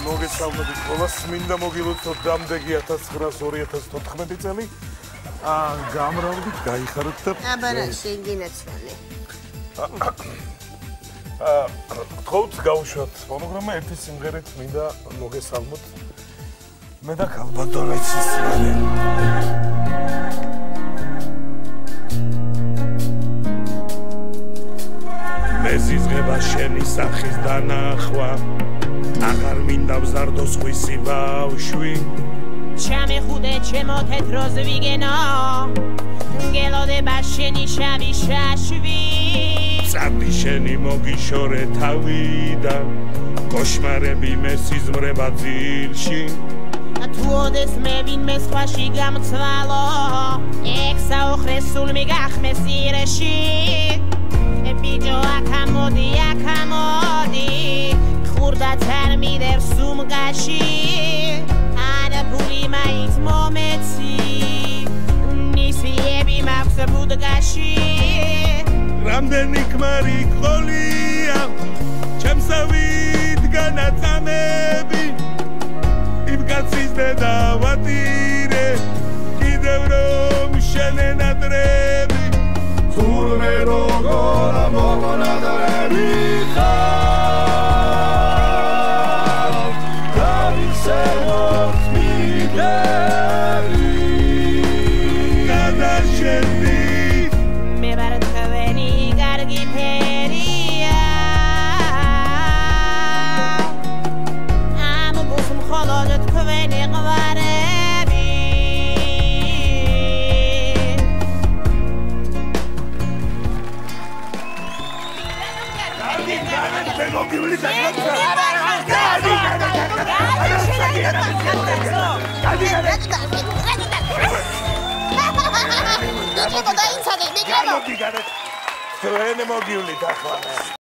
მოგესალმებით ყველას. მინდა მოგილოცოთ დამდეგი 1900-2014 წელი. გამრავლით, გაიხაროთ და აბარა, შეგინაცვალე. თხოვთ გავუშვათ მონოგრამა ერთი სიმღერით მინდა მოგესალმოთ. მე და ქალბატონეცის მალე. მეზიზღება შენი სახის დანახვა. აღარ მინდა ვზარდოს ხვისი ბავშვი. ჩამეხუდე ჩემო თეთრო ზვიგენო. გელოდება შენი შავი შაშვი. წადი შენი მოგიშორე თავიდან. კოშმარები მესიზმრება ძილში. თუ ოდეს მე ვინმე სხვაში გამცვალო. ეგ საოხრე სულ მიგახმე სირეში. ბიჯო აქა მოდი ხურდაც არ მიდევ სუმგაში არა ბული მაინც მომეცი ნისიები მაქვს ბუდგაში რამდენი ქმარი ყოლია ჩემსავით განაწამები იმ კაცის დედა ვატირე კიდევ რომ შენენადრები თურმე როგორ მომონადრები ხარ გავიხსენოთ მიდევი გადაშენდი მე ვარ თქვენი გარგი ფერია ამ გულს მხოლოდ თქვენი ყვარები Grazie.